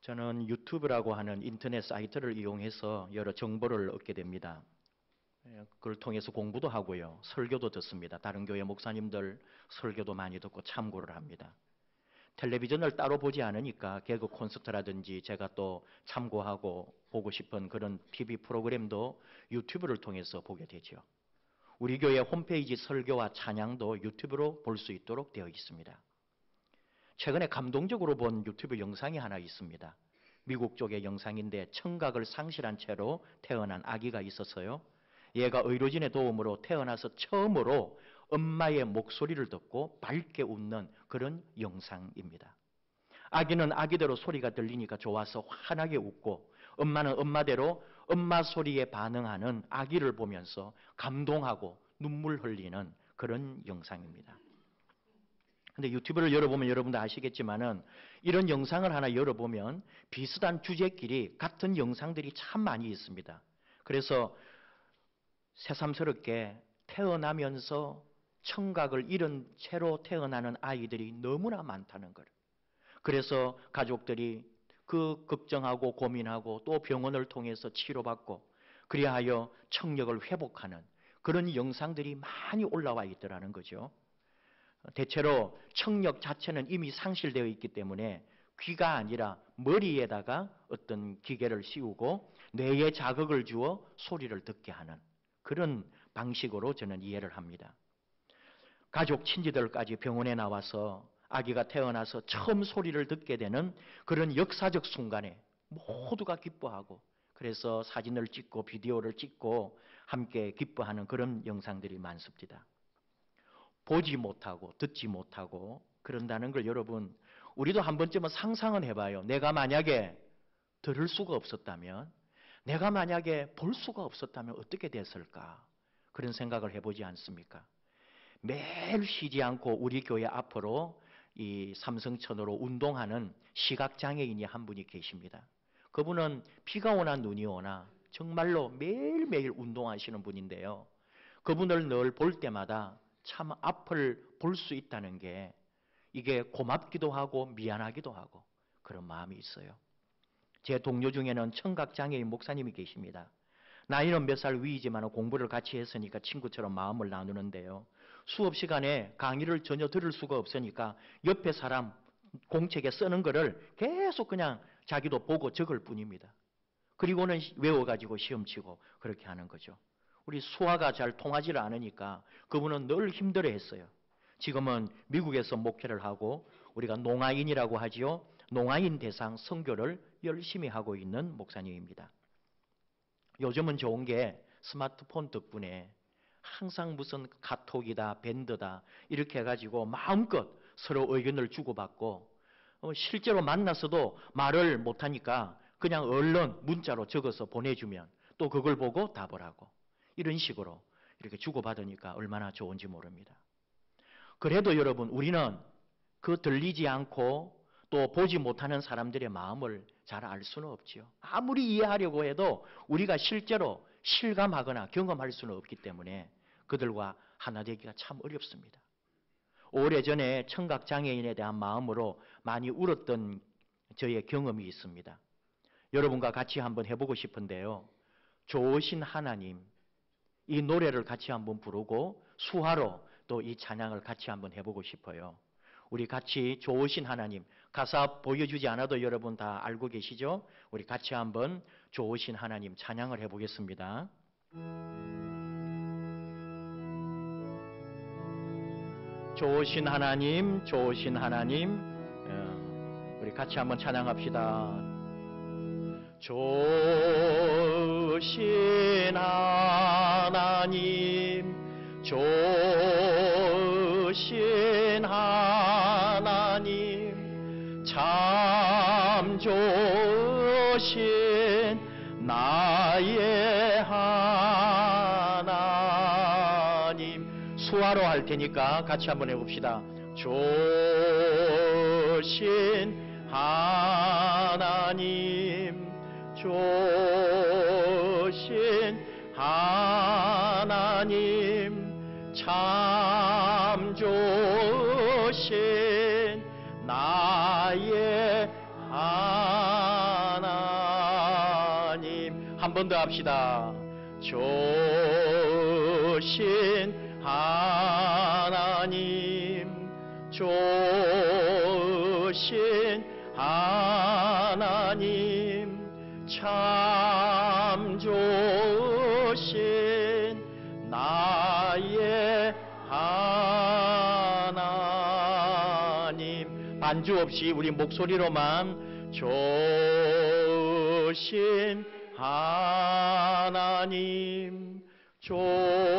저는 유튜브라고 하는 인터넷 사이트를 이용해서 여러 정보를 얻게 됩니다. 그걸 통해서 공부도 하고요. 설교도 듣습니다. 다른 교회 목사님들 설교도 많이 듣고 참고를 합니다. 텔레비전을 따로 보지 않으니까 개그 콘서트라든지 제가 또 참고하고 보고 싶은 그런 TV 프로그램도 유튜브를 통해서 보게 되죠. 우리 교회 홈페이지 설교와 찬양도 유튜브로 볼 수 있도록 되어 있습니다. 최근에 감동적으로 본 유튜브 영상이 하나 있습니다. 미국 쪽의 영상인데 청각을 상실한 채로 태어난 아기가 있었어요. 얘가 의료진의 도움으로 태어나서 처음으로 엄마의 목소리를 듣고 밝게 웃는 그런 영상입니다. 아기는 아기대로 소리가 들리니까 좋아서 환하게 웃고, 엄마는 엄마대로 엄마 소리에 반응하는 아기를 보면서 감동하고 눈물 흘리는 그런 영상입니다. 근데 유튜브를 열어보면 여러분도 아시겠지만은 이런 영상을 하나 열어보면 비슷한 주제끼리 같은 영상들이 참 많이 있습니다. 그래서 새삼스럽게 태어나면서 청각을 잃은 채로 태어나는 아이들이 너무나 많다는 걸. 그래서 가족들이 그 걱정하고 고민하고 또 병원을 통해서 치료받고 그리하여 청력을 회복하는 그런 영상들이 많이 올라와 있더라는 거죠. 대체로 청력 자체는 이미 상실되어 있기 때문에 귀가 아니라 머리에다가 어떤 기계를 씌우고 뇌에 자극을 주어 소리를 듣게 하는 그런 방식으로 저는 이해를 합니다. 가족 친지들까지 병원에 나와서 아기가 태어나서 처음 소리를 듣게 되는 그런 역사적 순간에 모두가 기뻐하고 그래서 사진을 찍고 비디오를 찍고 함께 기뻐하는 그런 영상들이 많습니다. 보지 못하고 듣지 못하고 그런다는 걸 여러분 우리도 한 번쯤은 상상은 해봐요. 내가 만약에 들을 수가 없었다면 내가 만약에 볼 수가 없었다면 어떻게 됐을까 그런 생각을 해보지 않습니까? 매일 쉬지 않고 우리 교회 앞으로 이 삼성천으로 운동하는 시각장애인이 한 분이 계십니다. 그분은 비가 오나 눈이 오나 정말로 매일매일 운동하시는 분인데요. 그분을 늘 볼 때마다 참 앞을 볼 수 있다는 게 이게 고맙기도 하고 미안하기도 하고 그런 마음이 있어요. 제 동료 중에는 청각장애인 목사님이 계십니다. 나이는 몇 살 위이지만 공부를 같이 했으니까 친구처럼 마음을 나누는데요. 수업 시간에 강의를 전혀 들을 수가 없으니까 옆에 사람 공책에 쓰는 거를 계속 그냥 자기도 보고 적을 뿐입니다. 그리고는 외워가지고 시험 치고 그렇게 하는 거죠. 우리 수화가 잘 통하지를 않으니까 그분은 늘 힘들어했어요. 지금은 미국에서 목회를 하고 우리가 농아인이라고 하지요. 농아인 대상 선교를 열심히 하고 있는 목사님입니다. 요즘은 좋은 게 스마트폰 덕분에 항상 무슨 카톡이다 밴드다 이렇게 해가지고 마음껏 서로 의견을 주고받고 실제로 만났어도 말을 못하니까 그냥 얼른 문자로 적어서 보내주면 또 그걸 보고 답을 하고 이런 식으로 이렇게 주고받으니까 얼마나 좋은지 모릅니다. 그래도 여러분 우리는 그 들리지 않고 또 보지 못하는 사람들의 마음을 잘 알 수는 없지요. 아무리 이해하려고 해도 우리가 실제로 실감하거나 경험할 수는 없기 때문에 그들과 하나 되기가 참 어렵습니다. 오래전에 청각장애인에 대한 마음으로 많이 울었던 저의 경험이 있습니다. 여러분과 같이 한번 해보고 싶은데요. 좋으신 하나님 이 노래를 같이 한번 부르고 수화로 또 이 찬양을 같이 한번 해보고 싶어요. 우리 같이 좋으신 하나님 가사 보여주지 않아도 여러분 다 알고 계시죠? 우리 같이 한번 좋으신 하나님 찬양을 해보겠습니다. 좋으신 하나님 좋으신 하나님 우리 같이 한번 찬양합시다. 좋으신 하나님 좋으신 하나님 참 좋으신 나의 하나님 수화로 할 테니까 같이 한번 해봅시다. 좋으신 하나님 좋으신 하나님 참 좋으신 나의 하나님. 한 번 더 합시다. 조신 하나님, 조신 하나님, 참 조신 나의 하나님. 반주 없이 우리 목소리로만 조신 하나님, 조신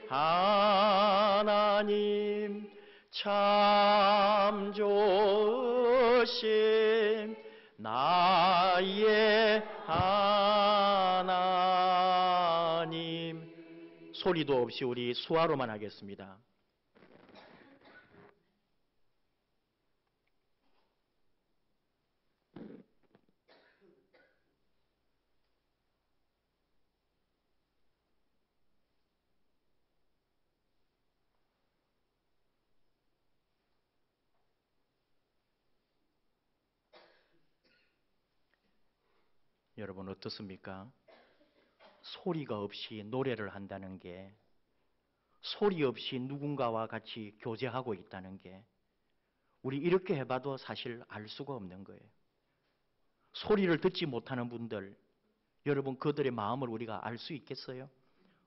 하나님, 참 조신 나의 하나님. 소리도 없이 우리 수화로만 하겠습니다. 여러분 어떻습니까? 소리가 없이 노래를 한다는 게, 소리 없이 누군가와 같이 교제하고 있다는 게, 우리 이렇게 해봐도 사실 알 수가 없는 거예요. 소리를 듣지 못하는 분들, 여러분 그들의 마음을 우리가 알 수 있겠어요?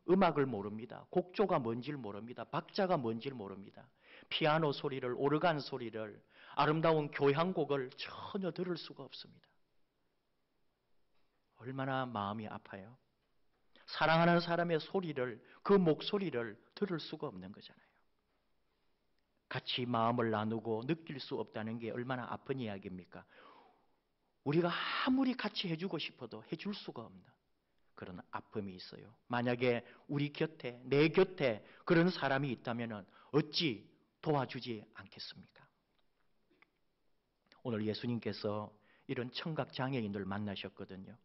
음악을 모릅니다. 곡조가 뭔지를 모릅니다. 박자가 뭔지를 모릅니다. 피아노 소리를, 오르간 소리를, 아름다운 교향곡을 전혀 들을 수가 없습니다. 얼마나 마음이 아파요. 사랑하는 사람의 소리를, 그 목소리를 들을 수가 없는 거잖아요. 같이 마음을 나누고 느낄 수 없다는 게 얼마나 아픈 이야기입니까? 우리가 아무리 같이 해주고 싶어도 해줄 수가 없는 그런 아픔이 있어요. 만약에 우리 곁에, 내 곁에 그런 사람이 있다면 어찌 도와주지 않겠습니까? 오늘 예수님께서 이런 청각장애인을 만나셨거든요.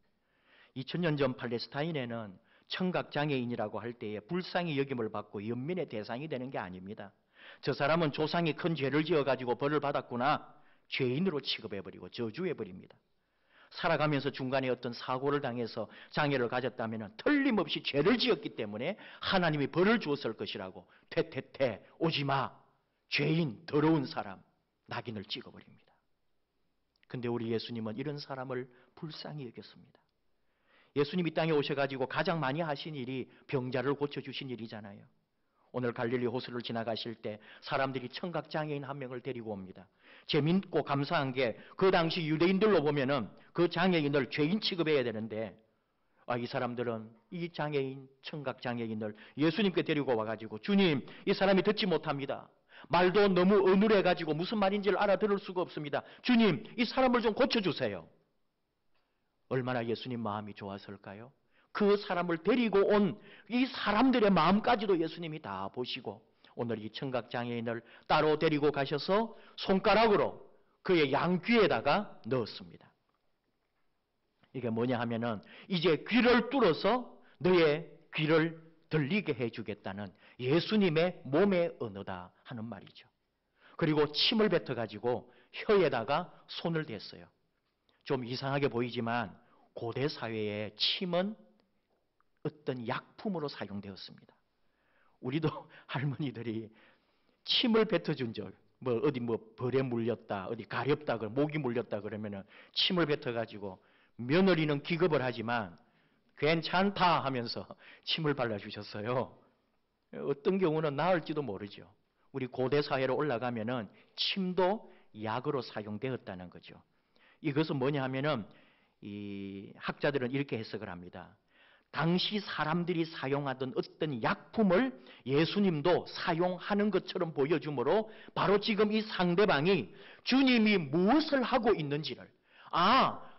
2000년 전 팔레스타인에는 청각장애인이라고 할 때에 불쌍히 여김을 받고 연민의 대상이 되는 게 아닙니다. 저 사람은 조상이 큰 죄를 지어가지고 벌을 받았구나, 죄인으로 취급해버리고 저주해버립니다. 살아가면서 중간에 어떤 사고를 당해서 장애를 가졌다면 틀림없이 죄를 지었기 때문에 하나님이 벌을 주었을 것이라고 퇴퇴퇴 오지마, 죄인, 더러운 사람, 낙인을 찍어버립니다. 근데 우리 예수님은 이런 사람을 불쌍히 여겼습니다. 예수님이 땅에 오셔가지고 가장 많이 하신 일이 병자를 고쳐주신 일이잖아요. 오늘 갈릴리 호수를 지나가실 때 사람들이 청각장애인 한 명을 데리고 옵니다. 재밌고 감사한 게 그 당시 유대인들로 보면은 그 장애인을 죄인 취급해야 되는데, 이 사람들은 이 장애인, 청각장애인을 예수님께 데리고 와가지고, 주님, 이 사람이 듣지 못합니다. 말도 너무 어눌해가지고 무슨 말인지를 알아들을 수가 없습니다. 주님, 이 사람을 좀 고쳐주세요. 얼마나 예수님 마음이 좋았을까요? 그 사람을 데리고 온 이 사람들의 마음까지도 예수님이 다 보시고 오늘 이 청각장애인을 따로 데리고 가셔서 손가락으로 그의 양귀에다가 넣었습니다. 이게 뭐냐 하면은 이제 귀를 뚫어서 너의 귀를 들리게 해주겠다는 예수님의 몸의 언어다 하는 말이죠. 그리고 침을 뱉어가지고 혀에다가 손을 댔어요. 좀 이상하게 보이지만 고대 사회에 침은 어떤 약품으로 사용되었습니다. 우리도 할머니들이 침을 뱉어준 적, 어디 벌에 물렸다, 어디 가렵다, 목이 물렸다 그러면은 침을 뱉어가지고 며느리는 기겁을 하지만 괜찮다 하면서 침을 발라주셨어요. 어떤 경우는 나을지도 모르죠. 우리 고대 사회로 올라가면은 침도 약으로 사용되었다는 거죠. 이것은 뭐냐 하면은 이 학자들은 이렇게 해석을 합니다. 당시 사람들이 사용하던 어떤 약품을 예수님도 사용하는 것처럼 보여주므로 바로 지금 이 상대방이 주님이 무엇을 하고 있는지를,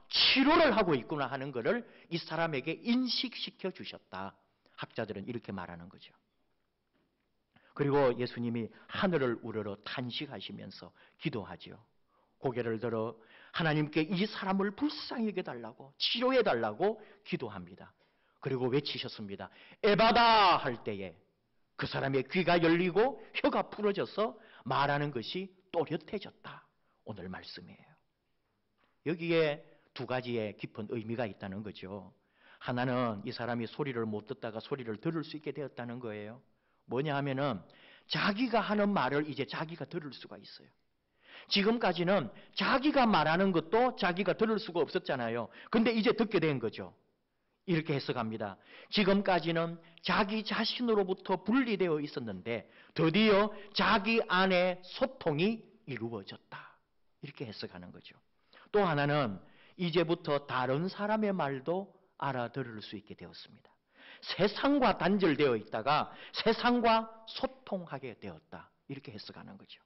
치료를 하고 있구나 하는 것을 이 사람에게 인식시켜 주셨다. 학자들은 이렇게 말하는 거죠. 그리고 예수님이 하늘을 우러러 탄식하시면서 기도하죠. 고개를 들어 하나님께 이 사람을 불쌍히 여겨달라고, 치료해달라고 기도합니다. 그리고 외치셨습니다. 에바다 할 때에 그 사람의 귀가 열리고 혀가 풀어져서 말하는 것이 또렷해졌다. 오늘 말씀이에요. 여기에 두 가지의 깊은 의미가 있다는 거죠. 하나는 이 사람이 소리를 못 듣다가 소리를 들을 수 있게 되었다는 거예요. 뭐냐 하면은 자기가 하는 말을 이제 자기가 들을 수가 있어요. 지금까지는 자기가 말하는 것도 자기가 들을 수가 없었잖아요. 근데 이제 듣게 된 거죠. 이렇게 해석합니다. 지금까지는 자기 자신으로부터 분리되어 있었는데 드디어 자기 안에 소통이 이루어졌다. 이렇게 해석하는 거죠. 또 하나는 이제부터 다른 사람의 말도 알아들을 수 있게 되었습니다. 세상과 단절되어 있다가 세상과 소통하게 되었다. 이렇게 해석하는 거죠.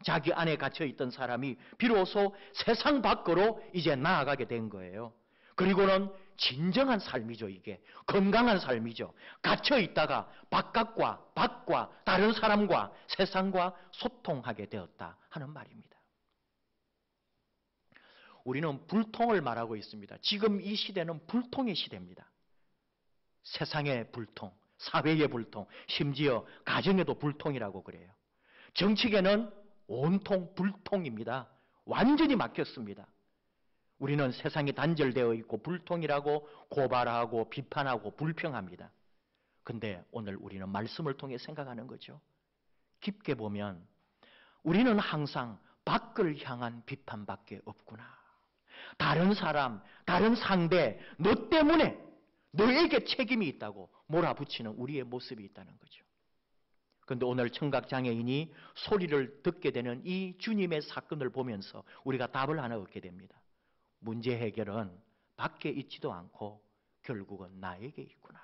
자기 안에 갇혀있던 사람이 비로소 세상 밖으로 이제 나아가게 된 거예요. 그리고는 진정한 삶이죠. 이게 건강한 삶이죠. 갇혀있다가 바깥과 다른 사람과 세상과 소통하게 되었다 하는 말입니다. 우리는 불통을 말하고 있습니다. 지금 이 시대는 불통의 시대입니다. 세상의 불통, 사회의 불통, 심지어 가정에도 불통이라고 그래요. 정치계는 온통 불통입니다. 완전히 막혔습니다. 우리는 세상이 단절되어 있고 불통이라고 고발하고 비판하고 불평합니다. 근데 오늘 우리는 말씀을 통해 생각하는 거죠. 깊게 보면 우리는 항상 밖을 향한 비판밖에 없구나. 다른 사람, 다른 상대, 너 때문에 너에게 책임이 있다고 몰아붙이는 우리의 모습이 있다는 거죠. 그런데 오늘 청각장애인이 소리를 듣게 되는 이 주님의 사건을 보면서 우리가 답을 하나 얻게 됩니다. 문제 해결은 밖에 있지도 않고 결국은 나에게 있구나.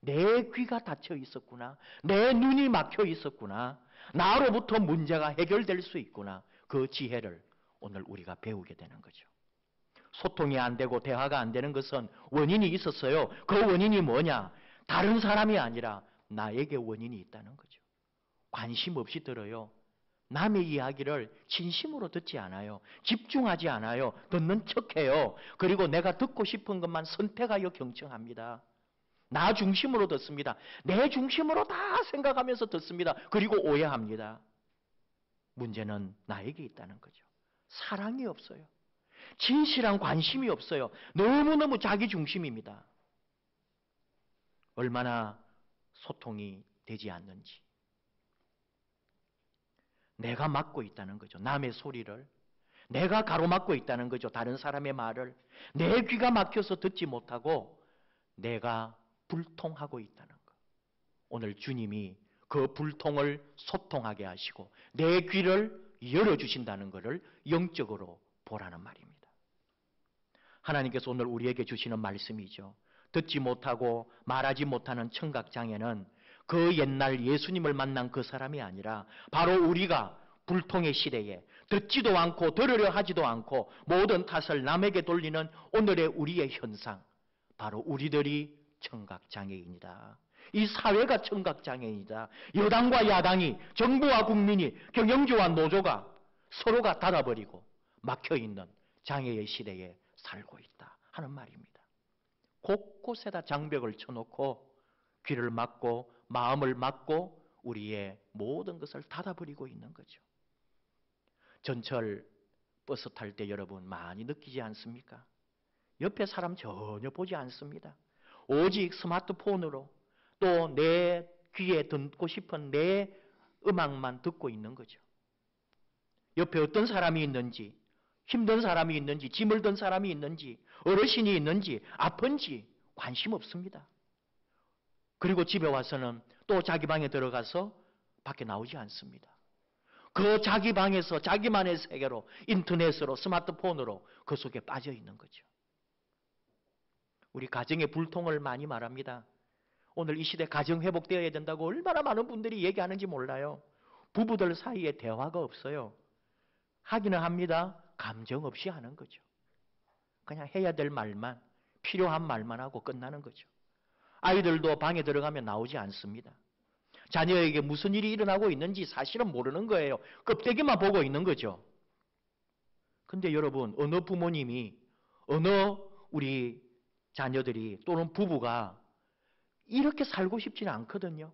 내 귀가 닫혀 있었구나. 내 눈이 막혀 있었구나. 나로부터 문제가 해결될 수 있구나. 그 지혜를 오늘 우리가 배우게 되는 거죠. 소통이 안 되고 대화가 안 되는 것은 원인이 있었어요. 그 원인이 뭐냐? 다른 사람이 아니라 나에게 원인이 있다는 거죠. 관심 없이 들어요. 남의 이야기를 진심으로 듣지 않아요. 집중하지 않아요. 듣는 척해요. 그리고 내가 듣고 싶은 것만 선택하여 경청합니다. 나 중심으로 듣습니다. 내 중심으로 다 생각하면서 듣습니다. 그리고 오해합니다. 문제는 나에게 있다는 거죠. 사랑이 없어요. 진실한 관심이 없어요. 너무너무 자기 중심입니다. 얼마나 소통이 되지 않는지. 내가 막고 있다는 거죠. 남의 소리를. 내가 가로막고 있다는 거죠. 다른 사람의 말을. 내 귀가 막혀서 듣지 못하고 내가 불통하고 있다는 것. 오늘 주님이 그 불통을 소통하게 하시고 내 귀를 열어주신다는 것을 영적으로 보라는 말입니다. 하나님께서 오늘 우리에게 주시는 말씀이죠. 듣지 못하고 말하지 못하는 청각장애는 그 옛날 예수님을 만난 그 사람이 아니라 바로 우리가 불통의 시대에 듣지도 않고 들으려 하지도 않고 모든 탓을 남에게 돌리는 오늘의 우리의 현상, 바로 우리들이 청각장애인이다. 이 사회가 청각장애인이다. 여당과 야당이, 정부와 국민이, 경영주와 노조가 서로가 닫아버리고 막혀있는 장애의 시대에 살고 있다 하는 말입니다. 곳곳에다 장벽을 쳐놓고 귀를 막고 마음을 막고 우리의 모든 것을 닫아버리고 있는 거죠. 전철 버스 탈 때 여러분 많이 느끼지 않습니까? 옆에 사람 전혀 보지 않습니다. 오직 스마트폰으로 또 내 귀에 듣고 싶은 내 음악만 듣고 있는 거죠. 옆에 어떤 사람이 있는지, 힘든 사람이 있는지, 짐을 든 사람이 있는지, 어르신이 있는지, 아픈지 관심 없습니다. 그리고 집에 와서는 또 자기 방에 들어가서 밖에 나오지 않습니다. 그 자기 방에서 자기만의 세계로, 인터넷으로, 스마트폰으로 그 속에 빠져 있는 거죠. 우리 가정의 불통을 많이 말합니다. 오늘 이 시대 가정 회복되어야 된다고 얼마나 많은 분들이 얘기하는지 몰라요. 부부들 사이에 대화가 없어요. 하기는 합니다. 감정 없이 하는 거죠. 그냥 해야 될 말만, 필요한 말만 하고 끝나는 거죠. 아이들도 방에 들어가면 나오지 않습니다. 자녀에게 무슨 일이 일어나고 있는지 사실은 모르는 거예요. 껍데기만 보고 있는 거죠. 근데 여러분, 어느 부모님이, 어느 우리 자녀들이 또는 부부가 이렇게 살고 싶지는 않거든요.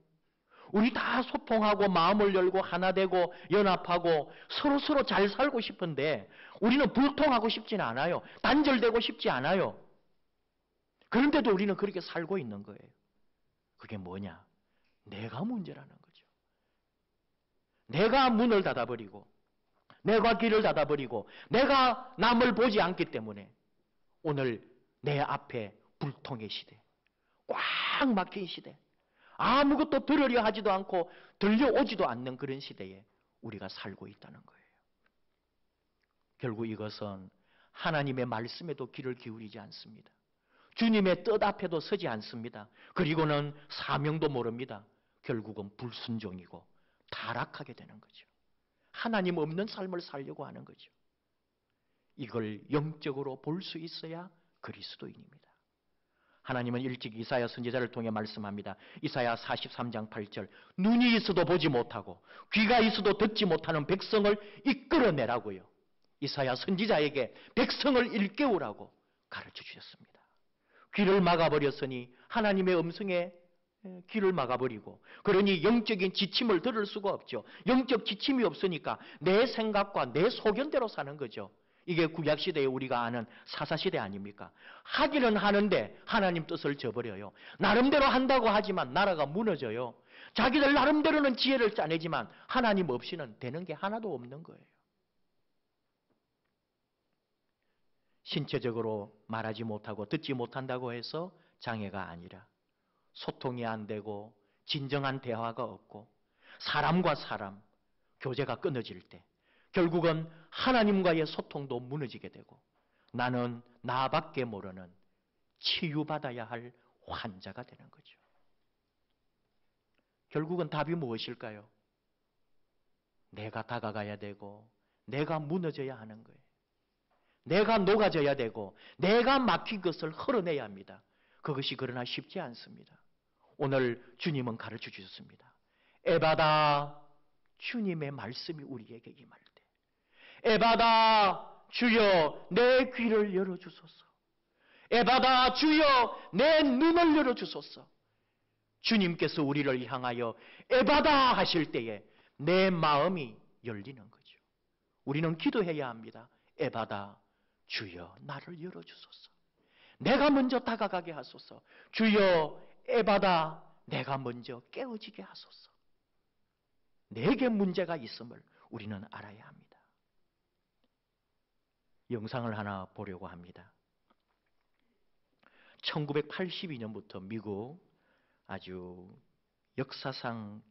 우리 다 소통하고 마음을 열고 하나 되고 연합하고 서로서로 잘 살고 싶은데 우리는 불통하고 싶지는 않아요. 단절되고 싶지 않아요. 그런데도 우리는 그렇게 살고 있는 거예요. 그게 뭐냐? 내가 문제라는 거죠. 내가 문을 닫아버리고 내가 길을 닫아버리고 내가 남을 보지 않기 때문에 오늘 내 앞에 불통의 시대, 꽉 막힌 시대, 아무것도 들으려 하지도 않고 들려오지도 않는 그런 시대에 우리가 살고 있다는 거예요. 결국 이것은 하나님의 말씀에도 귀를 기울이지 않습니다. 주님의 뜻 앞에도 서지 않습니다. 그리고는 사명도 모릅니다. 결국은 불순종이고 타락하게 되는 거죠. 하나님 없는 삶을 살려고 하는 거죠. 이걸 영적으로 볼 수 있어야 그리스도인입니다. 하나님은 일찍 이사야 선지자를 통해 말씀합니다. 이사야 43장 8절 눈이 있어도 보지 못하고 귀가 있어도 듣지 못하는 백성을 이끌어내라고요. 이사야 선지자에게 백성을 일깨우라고 가르쳐 주셨습니다. 귀를 막아버렸으니 하나님의 음성에 귀를 막아버리고 그러니 영적인 지침을 들을 수가 없죠. 영적 지침이 없으니까 내 생각과 내 소견대로 사는 거죠. 이게 구약시대에 우리가 아는 사사시대 아닙니까? 하기는 하는데 하나님 뜻을 저버려요. 나름대로 한다고 하지만 나라가 무너져요. 자기들 나름대로는 지혜를 짜내지만 하나님 없이는 되는 게 하나도 없는 거예요. 신체적으로 말하지 못하고 듣지 못한다고 해서 장애가 아니라 소통이 안 되고 진정한 대화가 없고 사람과 사람 교제가 끊어질 때 결국은 하나님과의 소통도 무너지게 되고 나는 나밖에 모르는 치유받아야 할 환자가 되는 거죠. 결국은 답이 무엇일까요? 내가 다가가야 되고 내가 무너져야 하는 거예요. 내가 녹아져야 되고 내가 막힌 것을 흘러내야 합니다. 그것이 그러나 쉽지 않습니다. 오늘 주님은 가르쳐 주셨습니다. 에바다 주님의 말씀이 우리에게 임할 때 에바다 주여 내 귀를 열어주소서. 에바다 주여 내 눈을 열어주소서. 주님께서 우리를 향하여 에바다 하실 때에 내 마음이 열리는 거죠. 우리는 기도해야 합니다. 에바다 주여 나를 열어주소서. 내가 먼저 다가가게 하소서. 주여 에바다 내가 먼저 깨어지게 하소서. 내게 문제가 있음을 우리는 알아야 합니다. 영상을 하나 보려고 합니다. 1982년부터 미국 아주 역사상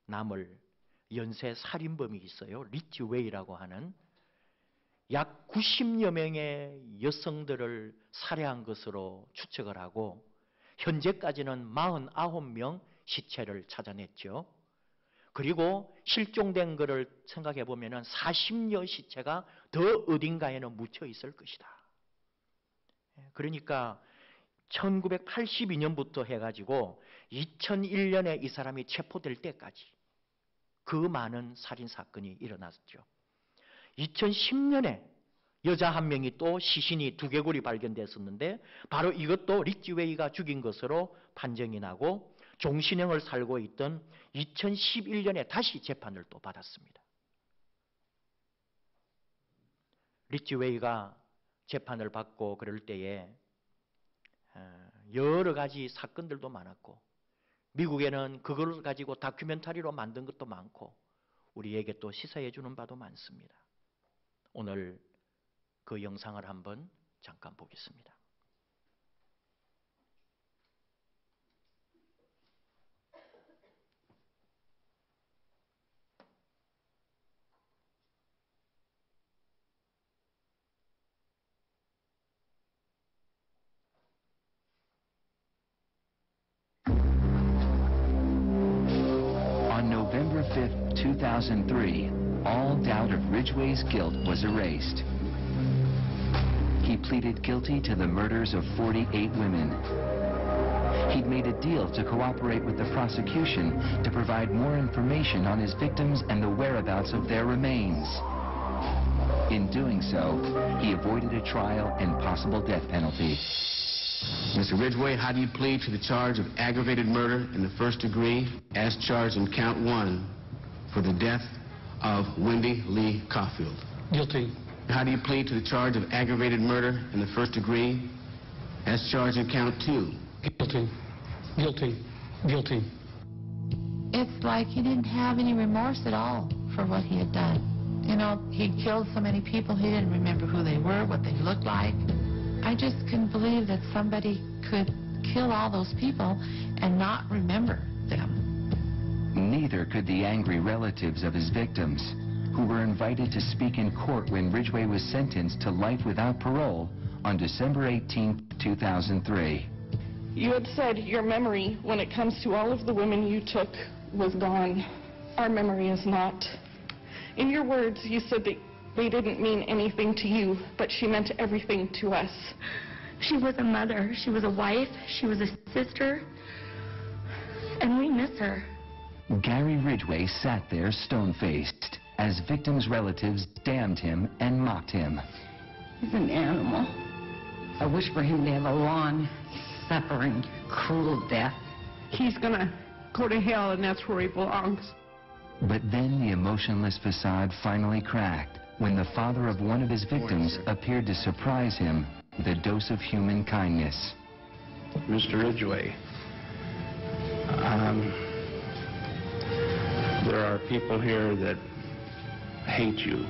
남을 연쇄 살인범이 있어요. 리치 웨이라고 하는 약 90여 명의 여성들을 살해한 것으로 추측을 하고 현재까지는 49명 시체를 찾아냈죠. 그리고 실종된 것을 생각해 보면 40여 시체가 더 어딘가에는 묻혀 있을 것이다. 그러니까 1982년부터 해가지고 2001년에 이 사람이 체포될 때까지 그 많은 살인사건이 일어났죠. 2010년에 여자 한 명이 또 시신이 두개골이 발견됐었는데 바로 이것도 리치 웨이가 죽인 것으로 판정이 나고 종신형을 살고 있던 2011년에 다시 재판을 또 받았습니다. 리치 웨이가 재판을 받고 그럴 때에 여러 가지 사건들도 많았고 미국에는 그걸 가지고 다큐멘터리로 만든 것도 많고 우리에게 또 시사해 주는 바도 많습니다. 오늘 그 영상을 한번 잠깐 보겠습니다. On November 5th, 2003, all doubt of Ridgway's guilt was erased. He pleaded guilty to the murders of 48 women. He'd made a deal to cooperate with the prosecution to provide more information on his victims and the whereabouts of their remains. In doing so, he avoided a trial and possible death penalty. Mr. Ridgway, how do you plead to the charge of aggravated murder in the first degree as charged in count 1 for the death of Wendy Lee Caulfield? Guilty. How do you plead to the charge of aggravated murder in the first degree as charged in count 2? Guilty. Guilty. Guilty. It's like he didn't have any remorse at all for what he had done. You know, he killed so many people, he didn't remember who they were, what they looked like. I just couldn't believe that somebody could kill all those people and not remember them. Neither could the angry relatives of his victims, who were invited to speak in court when Ridgway was sentenced to life without parole on December 18, 2003. You had said your memory, when it comes to all of the women you took, was gone. Our memory is not. In your words, you said that they didn't mean anything to you, but she meant everything to us. She was a mother, she was a wife, she was a sister, and we miss her. Gary Ridgway sat there stone-faced as victims' relatives damned him and mocked him. He's an animal. I wish for him to have a long, suffering, cruel death. He's gonna go to hell, and that's where he belongs. But then the emotionless facade finally cracked when the father of one of his victims appeared to surprise him with a dose of human kindness. Mr. Ridgway, there are people here that hate you.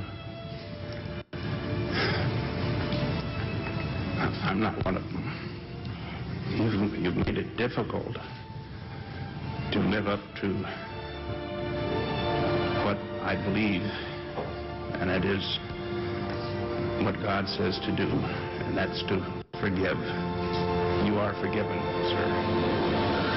I'm not one of them. You've made it difficult to live up to what I believe, and it is what God says to do, and that's to forgive. You are forgiven, sir.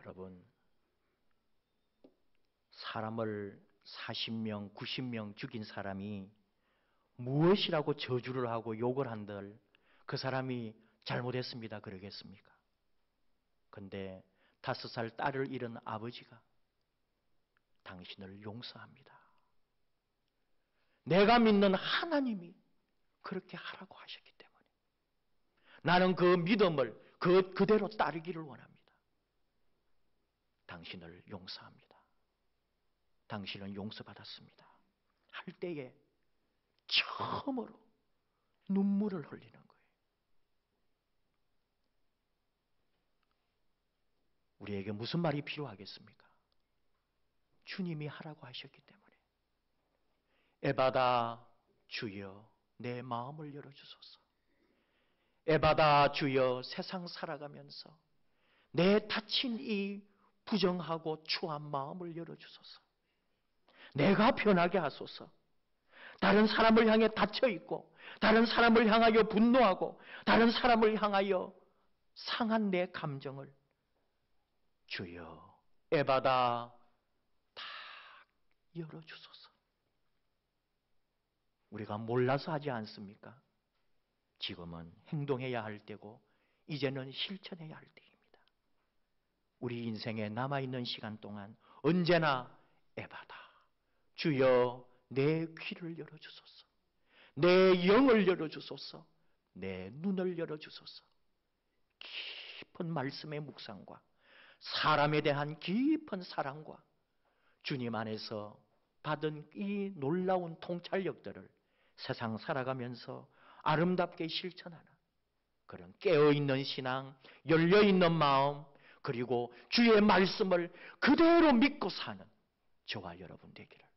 여러분, 사람을 40명, 90명 죽인 사람이 무엇이라고 저주를 하고 욕을 한들 그 사람이 잘못했습니다 그러겠습니까? 근데 5살 딸을 잃은 아버지가 당신을 용서합니다. 내가 믿는 하나님이 그렇게 하라고 하셨기 때문에 나는 그 믿음을 그대로 따르기를 원합니다. 당신을 용서합니다. 당신은 용서받았습니다. 할 때에 처음으로 눈물을 흘리는 거예요. 우리에게 무슨 말이 필요하겠습니까? 주님이 하라고 하셨기 때문에. 에바다 주여 내 마음을 열어주소서. 에바다 주여 세상 살아가면서 내 다친 이 부정하고 추한 마음을 열어주소서. 내가 변하게 하소서. 다른 사람을 향해 닫혀있고 다른 사람을 향하여 분노하고 다른 사람을 향하여 상한 내 감정을 주여 에바다 다 열어주소서. 우리가 몰라서 하지 않습니까? 지금은 행동해야 할 때고 이제는 실천해야 할 때입니다. 우리 인생에 남아있는 시간 동안 언제나 에바다 주여 내 귀를 열어주소서. 내 영을 열어주소서. 내 눈을 열어주소서. 깊은 말씀의 묵상과 사람에 대한 깊은 사랑과 주님 안에서 받은 이 놀라운 통찰력들을 세상 살아가면서 아름답게 실천하는 그런 깨어있는 신앙, 열려있는 마음, 그리고 주의 말씀을 그대로 믿고 사는 저와 여러분 되기를.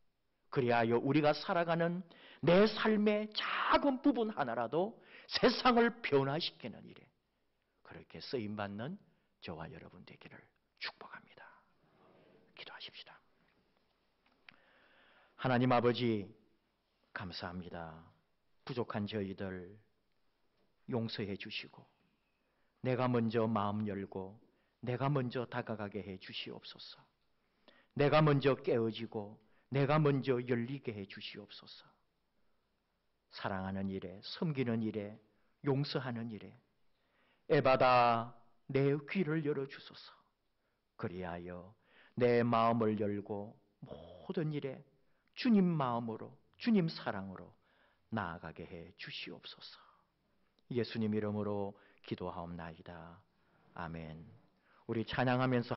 그리하여 우리가 살아가는 내 삶의 작은 부분 하나라도 세상을 변화시키는 일에 그렇게 쓰임받는 저와 여러분 되기를 축복합니다. 기도하십시다. 하나님 아버지 감사합니다. 부족한 저희들 용서해 주시고 내가 먼저 마음 열고 내가 먼저 다가가게 해 주시옵소서. 내가 먼저 깨어지고 내가 먼저 열리게 해 주시옵소서. 사랑하는 일에, 섬기는 일에, 용서하는 일에 에바다 내 귀를 열어주소서. 그리하여 내 마음을 열고 모든 일에 주님 마음으로, 주님 사랑으로 나아가게 해 주시옵소서. 예수님 이름으로 기도하옵나이다. 아멘. 우리 찬양하면서